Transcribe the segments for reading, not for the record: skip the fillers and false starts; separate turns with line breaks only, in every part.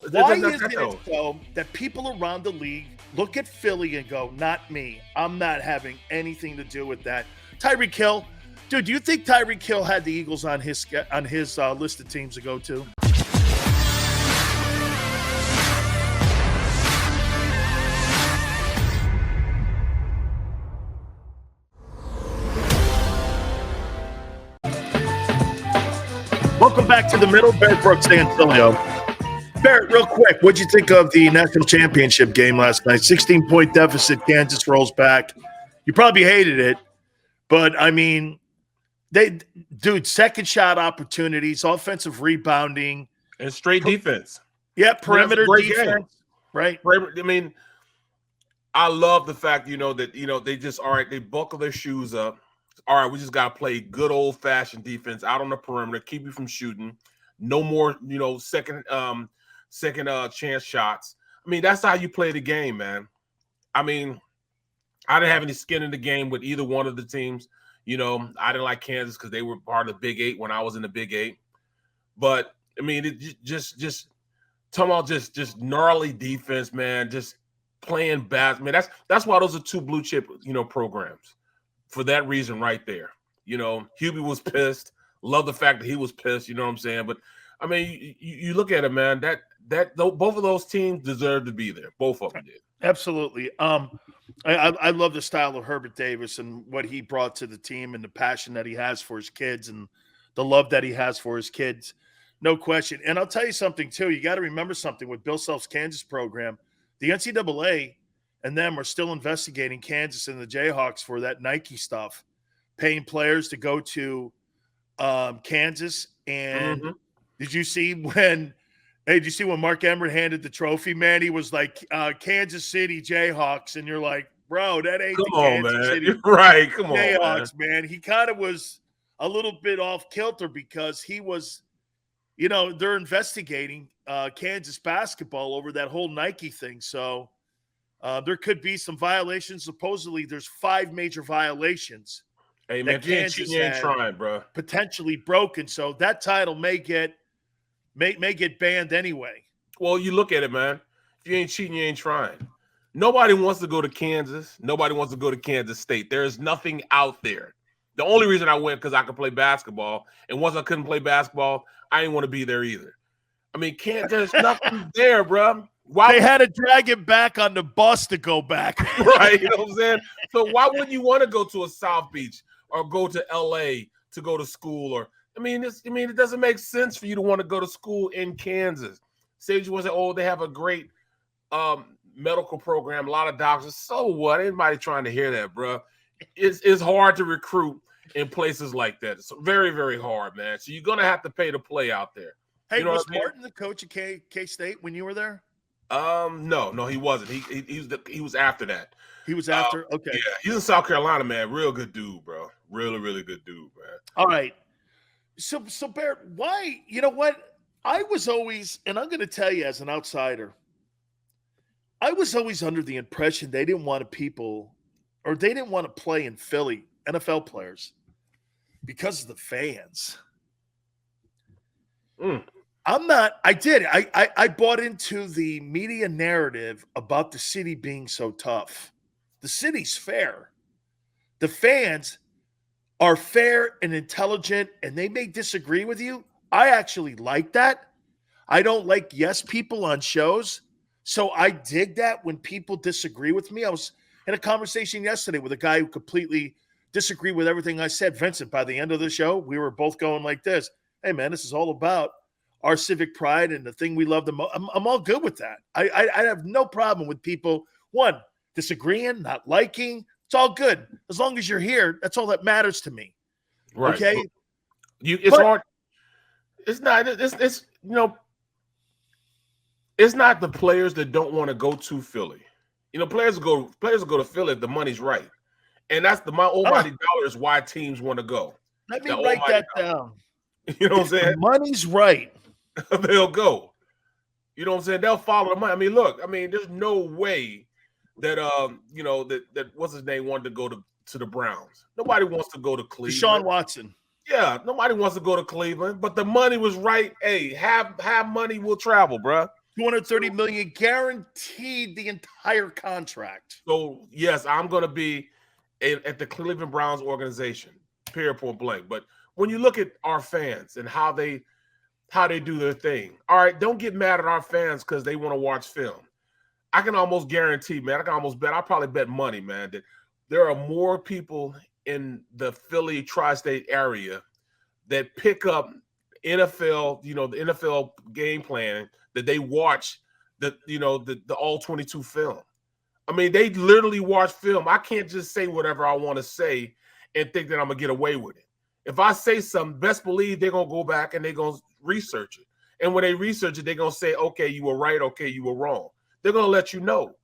Why is it so that people around the league look at Philly and go, not me. I'm not having anything to do with that. Tyreek Hill, dude, do you think Tyreek Hill had the Eagles on his list of teams to go to? Welcome back to the middle. Barrett, Brooks, and Sileo. Barrett, real quick, what'd you think of the national championship game last night? 16-point deficit, Kansas rolls back. You probably hated it, but I mean, second shot opportunities, offensive rebounding,
and straight defense.
Yeah, perimeter defense, game. Right?
I mean, I love the fact that they just they buckle their shoes up. All right, we just got to play good old-fashioned defense out on the perimeter, keep you from shooting. No more, second chance shots. I mean, that's how you play the game, man. I mean, I didn't have any skin in the game with either one of the teams. I didn't like Kansas because they were part of the Big Eight when I was in the Big Eight. But I mean, it just talking about just gnarly defense, man. Just playing bad. Man, that's why those are two blue chip, programs. For that reason right there. Hubie was pissed. Love the fact that he was pissed, you know what I'm saying? But, I mean, you look at it, man, both of those teams deserve to be there. Both of them did.
Absolutely. I love the style of Herbert Davis and what he brought to the team and the passion that he has for his kids and the love that he has for his kids. No question. And I'll tell you something, too. You got to remember something with Bill Self's Kansas program. The NCAA and them are still investigating Kansas and the Jayhawks for that Nike stuff, paying players to go to Kansas. And did you see when Mark Emmert handed the trophy, man? He was like, Kansas City Jayhawks. And you're like, bro, that ain't the Kansas City
right. Come
Jayhawks, man. He kind of was a little bit off kilter because he was, they're investigating Kansas basketball over that whole Nike thing. So, there could be some violations. Supposedly, there's 5 major violations.
Hey, man, you ain't trying, bro.
Potentially broken, so that title may get banned anyway.
Well, you look at it, man. If you ain't cheating, you ain't trying. Nobody wants to go to Kansas. Nobody wants to go to Kansas State. There is nothing out there. The only reason I went because I could play basketball, and once I couldn't play basketball, I didn't want to be there either. I mean, there's nothing there, bro.
They had to drag him back on the bus to go back.
Right, you know what I'm saying? So why wouldn't you want to go to a South Beach or go to L.A. to go to school? It doesn't make sense for you to want to go to school in Kansas. Say you want to say, they have a great medical program, a lot of doctors. So what? Anybody trying to hear that, bro? It's hard to recruit in places like that. It's very, very hard, man. So you're going to have to pay to play out there.
Hey, was Martin the coach at K-State when you were there?
No, he wasn't. He was after that.
He was after. Okay.
Yeah, he's in South Carolina, man. Real good dude, bro. Really, really good dude, man.
All right. So Barrett, why? You know what? I was always, and I'm going to tell you as an outsider, I was always under the impression they didn't want to play in Philly, NFL players, because of the fans. I bought into the media narrative about the city being so tough. The city's fair. The fans are fair and intelligent, and they may disagree with you. I actually like that. I don't like yes people on shows. So I dig that when people disagree with me. I was in a conversation yesterday with a guy who completely disagreed with everything I said. Vincent, by the end of the show, we were both going like this. Hey, man, this is all about our civic pride and the thing we love the most. I'm all good with that. I have no problem with people, one, disagreeing, not liking. It's all good. As long as you're here, that's all that matters to me.
Right.
Okay?
It's hard. It's not, it's not the players that don't want to go to Philly. Players will go to Philly if the money's right. And that's my almighty dollar is why teams want to go.
Let me write that down.
You know what I'm saying?
The money's right.
They'll go. You know what I'm saying? They'll follow the money. I mean, look, there's no way that that what's his name wanted to go to the Browns. Nobody wants to go to Cleveland.
Deshaun Watson.
Yeah, nobody wants to go to Cleveland, but the money was right. Hey, have money, we'll travel, bro.
$230 million guaranteed the entire contract.
So yes, I'm going to be at the Cleveland Browns organization, period, point blank. But when you look at our fans and how they do their thing, all right, don't get mad at our fans because they want to watch film. I can almost guarantee, man, I'll probably bet money, man, that there are more people in the Philly tri-state area that pick up NFL, the NFL game plan, that they watch the all 22 film. I mean, they literally watch film. I can't just say whatever I want to say and think that I'm going to get away with it. If I say something, best believe they're going to go back and they're going to research it. And when they research it, they're going to say, okay, you were right. Okay, you were wrong. They're going to let you know.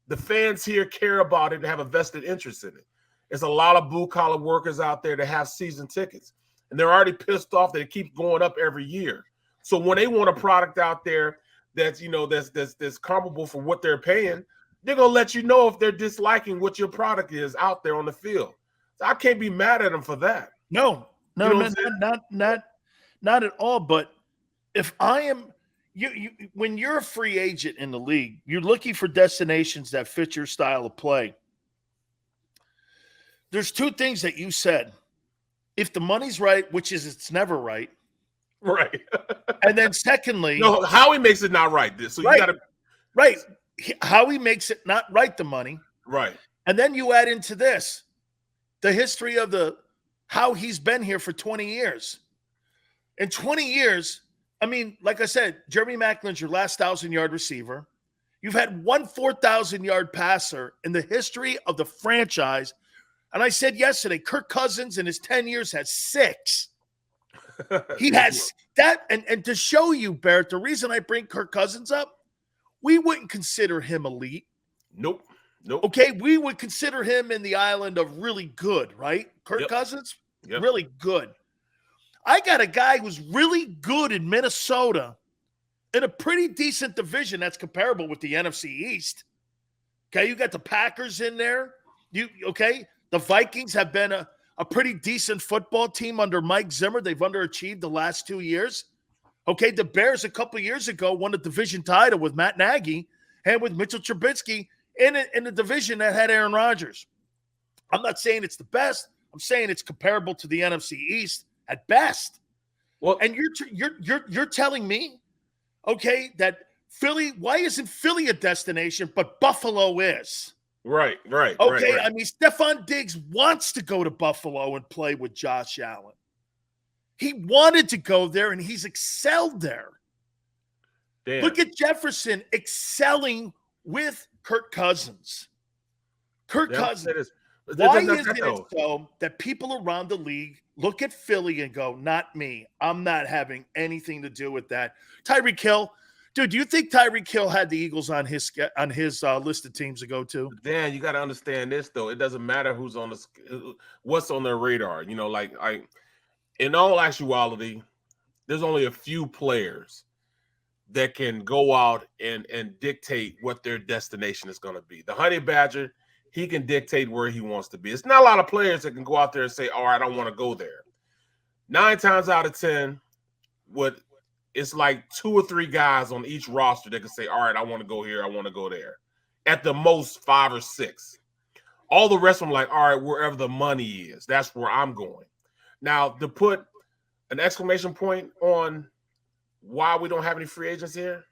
The fans here care about it and have a vested interest in it. There's a lot of blue-collar workers out there that have season tickets, and they're already pissed off that it keeps going up every year. So when they want a product out there that's comparable for what they're paying, they're going to let you know if they're disliking what your product is out there on the field. So I can't be mad at them for that.
No, not at all. But if I am when you're a free agent in the league, you're looking for destinations that fit your style of play. There's two things that you said. If the money's right, which is it's never right.
Right.
And then secondly,
no, Howie makes it not right. So
right,
you got to
right. Howie makes it not right, the money.
Right.
And then you add into this the history of how he's been here for 20 years. In 20 years, I mean, like I said, Jeremy Maclin's your last 1,000-yard receiver. You've had one 4,000-yard passer in the history of the franchise. And I said yesterday, Kirk Cousins in his 10 years has 6. He has that. And to show you, Barrett, the reason I bring Kirk Cousins up, we wouldn't consider him elite.
Nope.
Okay, we would consider him in the island of really good, right? Kirk Cousins, really good. I got a guy who's really good in Minnesota in a pretty decent division that's comparable with the NFC East. Okay, you got the Packers in there. The Vikings have been a pretty decent football team under Mike Zimmer. They've underachieved the last 2 years. Okay, the Bears a couple years ago won a division title with Matt Nagy and with Mitchell Trubisky in a division that had Aaron Rodgers. I'm not saying it's the best. I'm saying it's comparable to the NFC East at best. Well, and you're telling me, okay, that Philly, why isn't Philly a destination, but Buffalo is?
Right.
Okay,
right.
I mean, Stephon Diggs wants to go to Buffalo and play with Josh Allen. He wanted to go there, and he's excelled there. Damn. Look at Jefferson excelling with Kirk Cousins. Cousins. Why is it so that people around the league look at Philly and go, not me. I'm not having anything to do with that. Tyreek Hill. Dude, do you think Tyreek Hill had the Eagles on his list of teams to go to?
Dan, you got to understand this, though. It doesn't matter what's on their radar. In all actuality, there's only a few players that can go out and dictate what their destination is going to be. The Honey Badger, he can dictate where he wants to be. It's not a lot of players that can go out there and say, all right, I want to go there. 9 times out of 10, it's like 2 or 3 guys on each roster that can say, all right, I want to go here, I want to go there. At the most, 5 or 6. All the rest of them like, all right, wherever the money is, that's where I'm going. Now, to put an exclamation point on why we don't have any free agents here,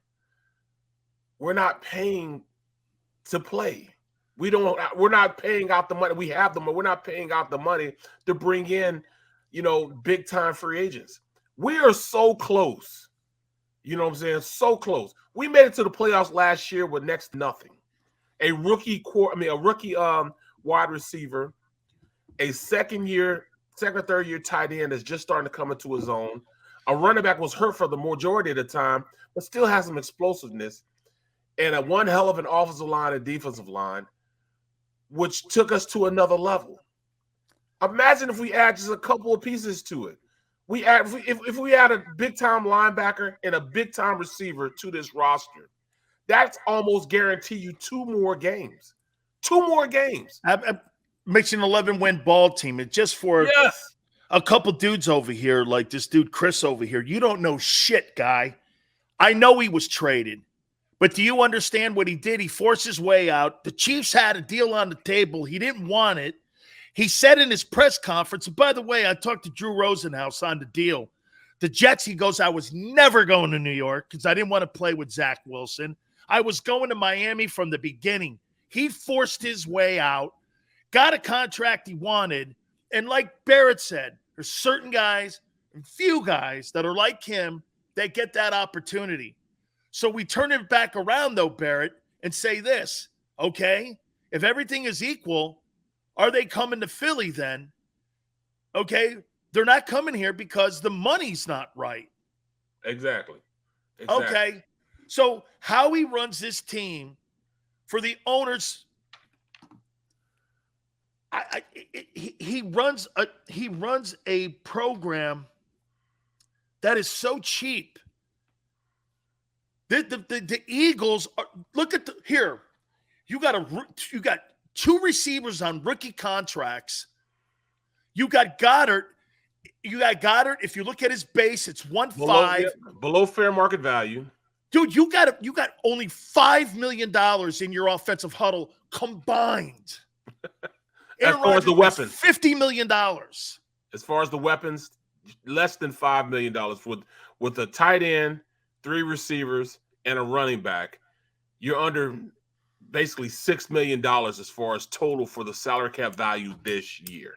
we're not paying to play. We're not paying out the money. We have the money. We're not paying out the money to bring in, big time free agents. We are so close. You know what I'm saying? So close. We made it to the playoffs last year with next to nothing. A rookie wide receiver, a second or third year tight end that's just starting to come into his own. A running back was hurt for the majority of the time, but still has some explosiveness. And a one hell of an offensive line and defensive line, which took us to another level. Imagine if we add just a couple of pieces to it. If we add a big-time linebacker and a big-time receiver to this roster, that's almost guarantee you 2 more games. 2 more games.
Makes an 11-win ball team. It's just for a couple dudes over here, like this dude Chris over here. You don't know shit, guy. I know he was traded. But do you understand what he did? He forced his way out. The Chiefs had a deal on the table. He didn't want it. He said in his press conference, and by the way, I talked to Drew Rosenhaus on the deal. The Jets, he goes, I was never going to New York because I didn't want to play with Zach Wilson. I was going to Miami from the beginning. He forced his way out, got a contract he wanted, and like Barrett said, there's certain guys and few guys that are like him that get that opportunity. So we turn it back around, though, Barrett, and say this, okay, if everything is equal, are they coming to Philly then? Okay, they're not coming here because the money's not right.
Exactly.
Okay, so Howie runs this team for the owners. He runs a program that is so cheap. The Eagles are, look at here. You got 2 receivers on rookie contracts. You got Goddard. If you look at his base, it's 1.5
below fair market value.
Dude, you got only $5 million in your offensive huddle combined.
As far as the weapons,
$50 million.
As far as the weapons, less than $5 million with a tight end, 3 receivers, and a running back. You're under basically $6 million as far as total for the salary cap value this year.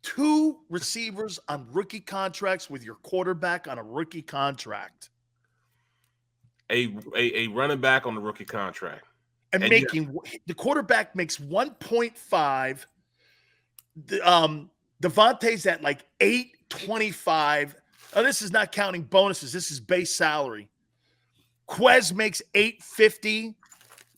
2 receivers on rookie contracts with your quarterback on a rookie contract.
A running back on the rookie contract.
And the quarterback makes 1.5. Devontae's at like 8.25. Oh, this is not counting bonuses. This is base salary. Quez makes 8.50. I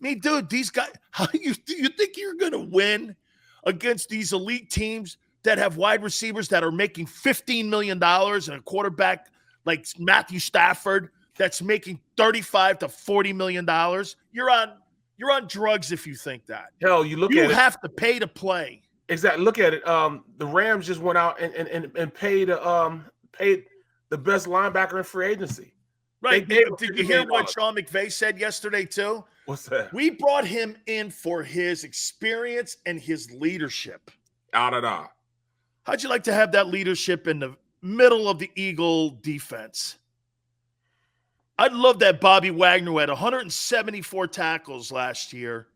mean, dude, these guys, do you think you're going to win against these elite teams that have wide receivers that are making $15 million and a quarterback like Matthew Stafford that's making $35 to $40 million? You're on drugs if you think that.
Hell, you have
to pay to play.
Exactly. Look at it. The Rams just went out and paid the best linebacker in free agency.
Right. Did you hear what Sean McVay said yesterday too?
What's that?
We brought him in for his experience and his leadership. How'd you like to have that leadership in the middle of the Eagle defense? I'd love that Bobby Wagner, who had 174 tackles last year,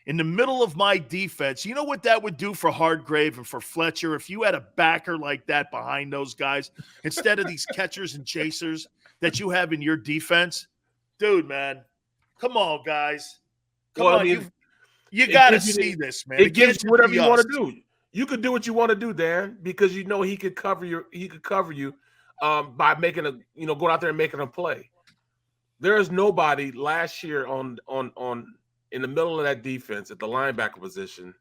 in the middle of my defense. You know what that would do for Hardgrave and for Fletcher if you had a backer like that behind those guys instead of these catchers and chasers that you have in your defense? Dude, man, come on, guys. Come on, you got to see this, man.
It gives you whatever you want to do. You could do what you want to do, Dan, because you know he could cover you by making going out there and making a play. There is nobody last year on in the middle of that defense at the linebacker position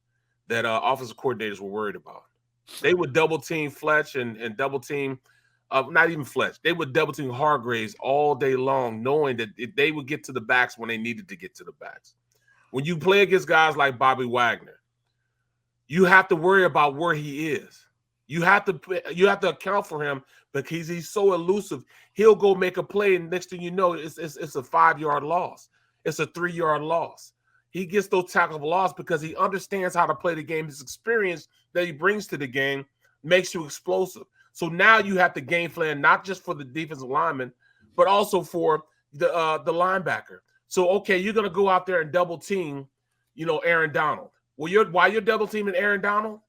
that offensive coordinators were worried about. They would double team Fletch and double team, not even Fletch. They would double team Hargraves all day long, knowing that they would get to the backs when they needed to get to the backs. When you play against guys like Bobby Wagner, you have to worry about where he is. You have to account for him because he's so elusive. He'll go make a play, and next thing you know, it's a 5-yard loss. It's a 3-yard loss. He gets those tackles for loss because he understands how to play the game. His experience that he brings to the game makes you explosive. So now you have to game plan not just for the defensive lineman, but also for the linebacker. So okay, you're gonna go out there and double team, Aaron Donald. Well, while you're double teaming Aaron Donald,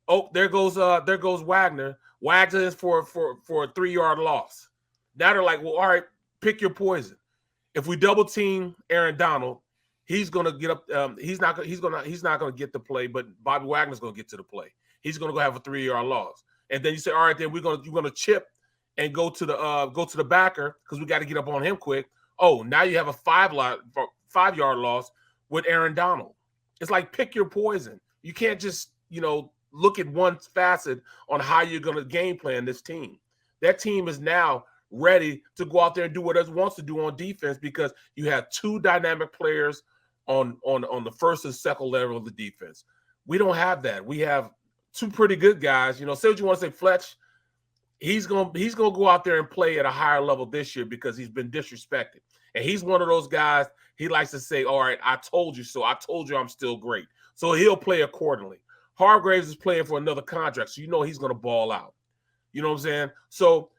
oh, there goes Wagner. Wagner is for a 3-yard loss. Now they're like, well, all right, pick your poison. If we double team Aaron Donald, he's gonna get up. He's not gonna get the play, but Bobby Wagner's gonna get to the play. He's gonna go have a 3-yard loss, and then you say, all right, then you're gonna chip and go to the backer because we got to get up on him quick. Oh, now you have a 5-yard loss with Aaron Donald. It's like pick your poison. You can't just look at one facet on how you're gonna game plan this team. That team is now ready to go out there and do what it wants to do on defense because you have 2 dynamic players on the first and second level of the defense. We don't have that. We have 2 pretty good guys. Say what you want to say, Fletch. He's gonna go out there and play at a higher level this year because he's been disrespected. And he's one of those guys he likes to say, all right, I told you so. I told you I'm still great. So he'll play accordingly. Hargraves is playing for another contract, so you know he's going to ball out. You know what I'm saying? So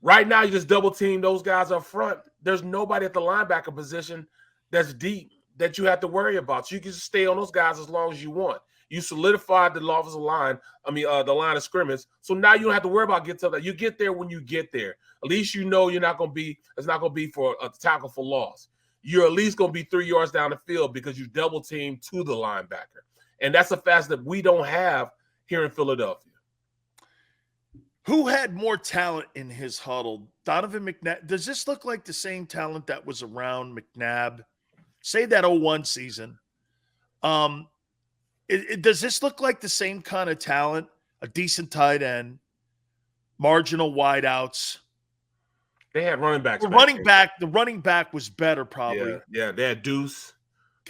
right now, you just double team those guys up front. There's nobody at the linebacker position that's deep that you have to worry about. So you can just stay on those guys as long as you want. You solidified the offensive line, the line of scrimmage. So now you don't have to worry about getting to that. You get there when you get there. At least you know it's not going to be for a tackle for loss. You're at least going to be 3 yards down the field because you double team to the linebacker. And that's a facet that we don't have here in Philadelphia.
Who had more talent in his huddle? Donovan McNabb. Does this look like the same talent that was around McNabb? Say that 01 season. Does this look like the same kind of talent? A decent tight end, marginal wideouts.
They had running backs.
The running back was better, probably.
Yeah. They had Deuce.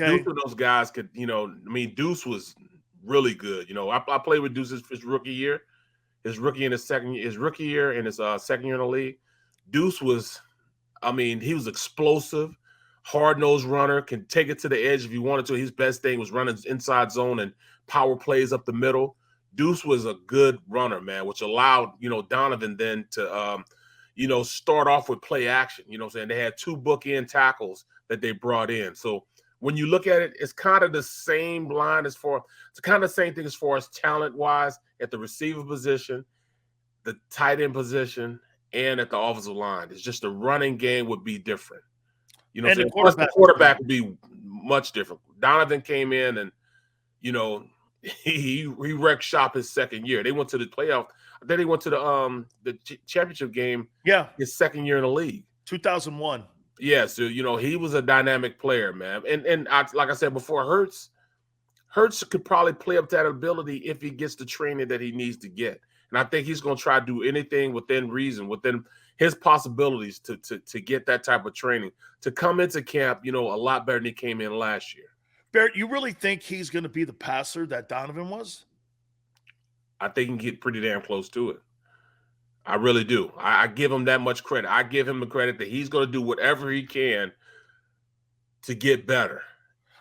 Okay.
Deuce of those guys could, Deuce was really good. I played with Deuce his rookie year. His rookie year and his second year in the league. Deuce was, he was explosive, hard-nosed runner, can take it to the edge if you wanted to. His best thing was running inside zone and power plays up the middle. Deuce was a good runner, man, which allowed, Donovan then to, start off with play action. You know what I'm saying? They had 2 bookend tackles that they brought in. So when you look at it, it's kind of the same line it's kind of the same thing as far as talent-wise at the receiver position, the tight end position, and at the offensive line. It's just the running game would be different.
And the
quarterback would be much different. Donovan came in and, he wrecked shop his second year. They went to the playoff. Then they went to the championship game.
Yeah,
his second year in the league,
2001.
Yeah, so he was a dynamic player, man. And like I said before, Hurts could probably play up that ability if he gets the training that he needs to get. And I think he's going to try to do anything within reason, within his possibilities to get that type of training, to come into camp, a lot better than he came in last year.
Barrett, you really think he's going to be the passer that Donovan was?
I think he can get pretty damn close to it. I really do. I give him that much credit. I give him the credit that he's going to do whatever he can to get better.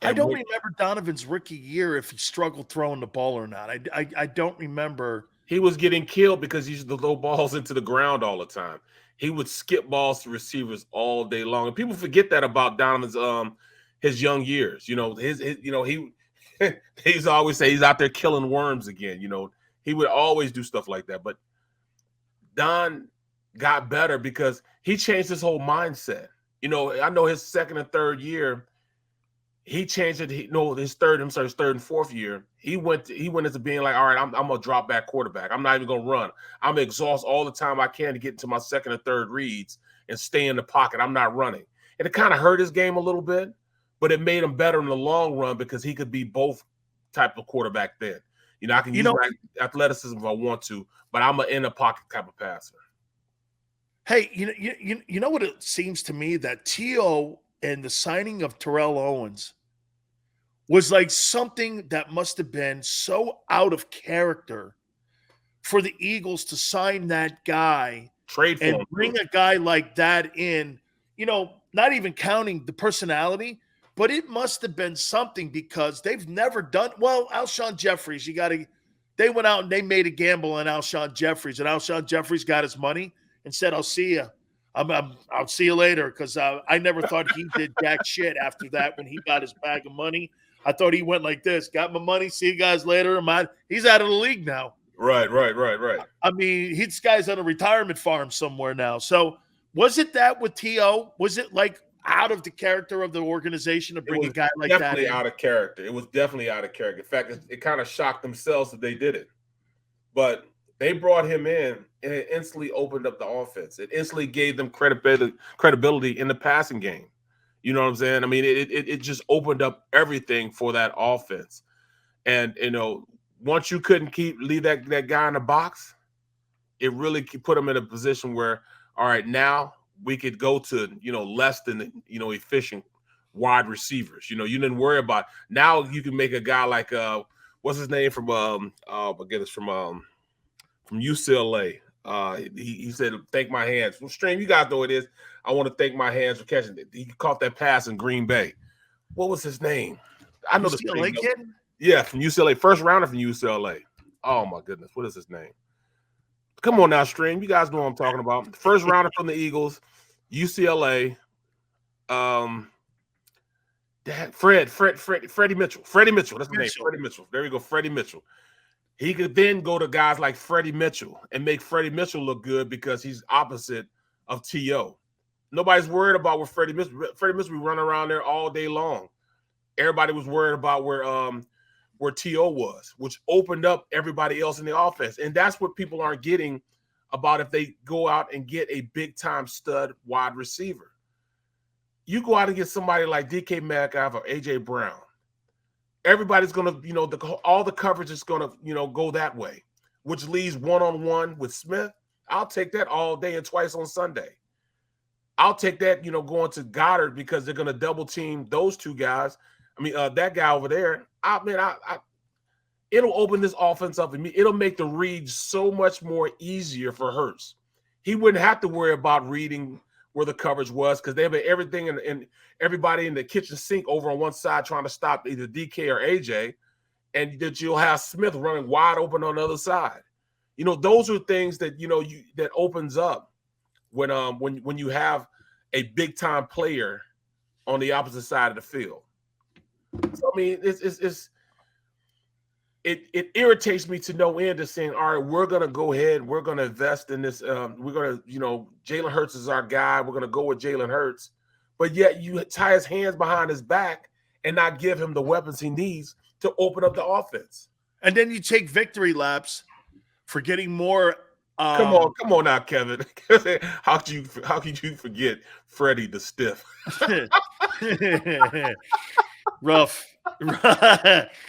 I don't remember Donovan's rookie year if he struggled throwing the ball or not. I don't remember.
He was getting killed because he used to throw balls into the ground all the time. He would skip balls to receivers all day long. And people forget that about Donovan's his young years. He's always say he's out there killing worms again. He would always do stuff like that. But Don got better because he changed his whole mindset. I know his second and third year, he changed it. His third and fourth year, he went into being like, all right, I'm a drop back quarterback. I'm not even gonna run. I'm gonna exhaust all the time I can to get into my second and third reads and stay in the pocket. I'm not running. And it kind of hurt his game a little bit, but it made him better in the long run because he could be both type of quarterback then. I can use my athleticism if I want to, but I'm an in the pocket type of passer.
Hey, you know what it seems to me that T.O. and the signing of Terrell Owens was like something that must have been so out of character for the Eagles to sign that guy,
trade for
and
him,
bring a guy like that in, not even counting the personality, but it must have been something because they've never done well. Alshon Jeffries, they went out and they made a gamble on Alshon Jeffries, and Alshon Jeffries got his money and said, "I'll see you. I'll see you later," because I never thought he did jack shit after that when he got his bag of money. I thought he went like this: got my money, see you guys later. He's out of the league now.
Right.
This guy's on a retirement farm somewhere now. So was it that with T.O.? Was it like out of the character of the organization to bring a guy like that in?
Definitely out of character. It was definitely out of character. In fact, it kind of shocked themselves that they did it. But they brought him in, and it instantly opened up the offense. It instantly gave them credibility in the passing game. You know what I'm saying? It just opened up everything for that offense. And, once you couldn't leave that guy in the box, it really put him in a position where, all right, now we could go to, less than, efficient wide receivers. You didn't worry about it. Now you can make a guy like, what's his name from UCLA. He said, thank my hands. Well, Stream, you guys know what it is. I want to thank my hands for catching it. He caught that pass in Green Bay. What was his name? I know the
UCLA kid?
Yeah, from UCLA. First rounder from UCLA. Oh my goodness. What is his name? Come on now, stream. You guys know what I'm talking about. First rounder from the Eagles, UCLA. Freddie Mitchell. Freddie Mitchell. That's the name. Freddie Mitchell. There we go. Freddie Mitchell. He could then go to guys like Freddie Mitchell and make Freddie Mitchell look good because he's opposite of T.O. Nobody's worried about where Freddie Mitchell be running around there all day long. Everybody was worried about where T.O. was, which opened up everybody else in the offense. And that's what people aren't getting about if they go out and get a big-time stud wide receiver. You go out and get somebody like DK Metcalf or A.J. Brown. Everybody's going to, all the coverage is going to, go that way, which leaves one-on-one with Smith. I'll take that all day and twice on Sunday. I'll take that, going to Goddard because they're going to double team those two guys. I mean, that guy over there, it'll open this offense up. It'll make the read so much more easier for Hurts. He wouldn't have to worry about reading where the coverage was because they have everything and everybody in the kitchen sink over on one side trying to stop either DK or AJ, and that you'll have Smith running wide open on the other side. Those are things that that opens up when you have a big time player on the opposite side of the field. So I mean, it irritates me to no end of saying, all right, we're gonna go ahead, we're gonna invest in this. We're gonna, Jalen Hurts is our guy. We're gonna go with Jalen Hurts, but yet you tie his hands behind his back and not give him the weapons he needs to open up the offense.
And then you take victory laps for getting more.
Come on now, Kevin. How could you forget Freddie the Stiff?
Rough.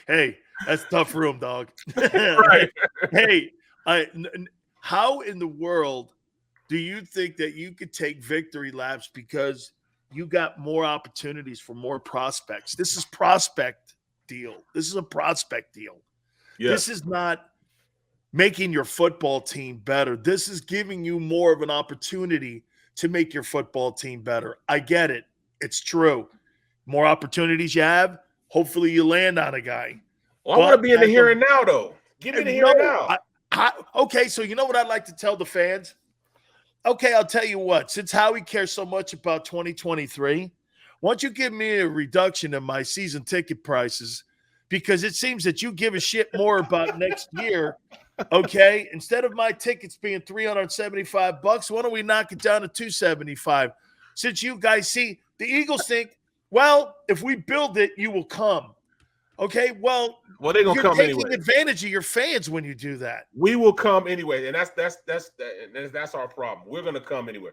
Hey, that's tough room, dog.
Right.
Hey, how in the world do you think that you could take victory laps because you got more opportunities for more prospects? This is prospect deal. This is a prospect deal. Yes. This is not making your football team better. This is giving you more of an opportunity to make your football team better. I get it. It's true. More opportunities you have, hopefully you land on a guy.
Well, I want to be in the here and now, though. Give me the here and now.
Okay, so you know what I'd like to tell the fans? Okay, I'll tell you what. Since Howie cares so much about 2023, why don't you give me a reduction in my season ticket prices? Because it seems that you give a shit more about next year. Okay, instead of my tickets being $375, why don't we knock it down to $275? Since you guys see the Eagles think, well, if we build it, you will come. Okay, well
they're gonna come anyway.
You're taking advantage of your fans when you do that.
We will come anyway, and that's our problem. We're gonna come anyway.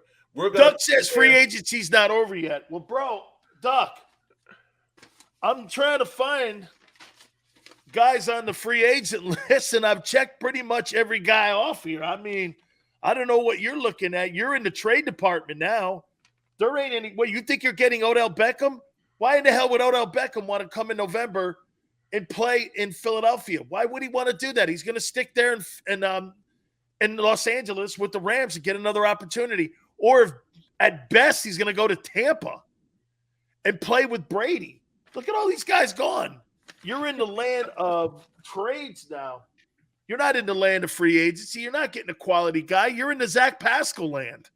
Duck says free agency's not over yet. Well, bro, Duck, I'm trying to find guys on the free agent list, and I've checked pretty much every guy off here. I mean, I don't know what you're looking at. You're in the trade department now. There ain't any. What, you think you're getting Odell Beckham? Why in the hell would Odell Beckham want to come in November and play in Philadelphia? Why would he want to do that? He's going to stick there in Los Angeles with the Rams and get another opportunity. Or if at best he's going to go to Tampa and play with Brady. Look at all these guys gone. You're in the land of trades now. You're not in the land of free agency. You're not getting a quality guy. You're in the Zach Pascal land.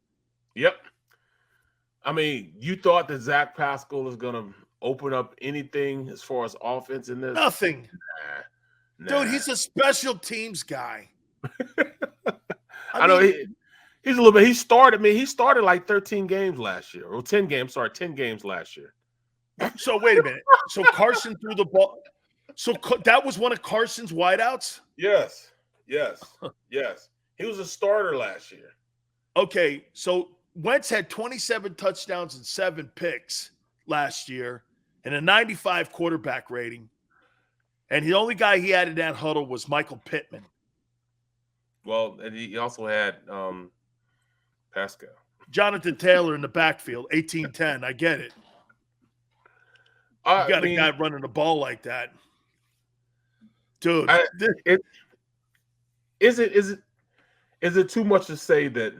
Yep. I mean, you thought that Zach Pascal is going to open up anything as far as offense in this?
Nothing. Nah. Dude, he's a special teams guy.
I know he's a little bit. He started like 13 games last year, or 10 games. Sorry, 10 games last year.
So wait a minute. So Carson threw the ball. So that was one of Carson's wideouts?
Yes. He was a starter last year.
Okay, so Wentz had 27 touchdowns and 7 picks last year and a 95 quarterback rating. And the only guy he had in that huddle was Michael Pittman.
Well, and he also had Pascal.
Jonathan Taylor in the backfield, 18-10. I get it. You got a guy running the ball like that. Dude.
Is it too much to say that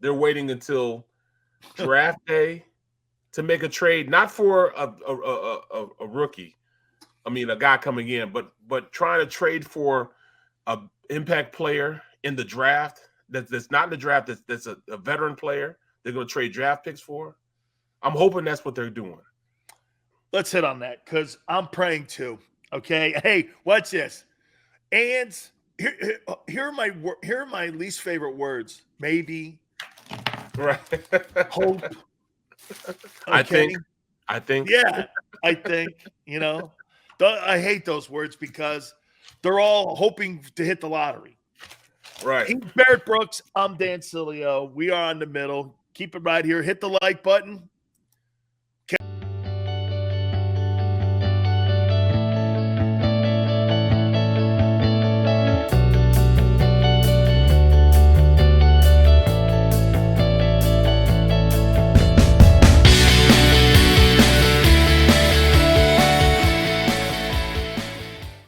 they're waiting until draft day to make a trade, not for a rookie. I mean, a guy coming in, but trying to trade for a impact player in the draft that's not in the draft, that's a veteran player they're going to trade draft picks for. I'm hoping that's what they're doing.
Let's hit on that because I'm praying too. Okay. Hey, watch this. And here are my least favorite words. Maybe.
Right.
Hope. Okay.
I think.
Yeah, I think, I hate those words because they're all hoping to hit the lottery.
Right.
He's Barrett Brooks. I'm Dan Sileo. We are on the middle. Keep it right here. Hit the like button.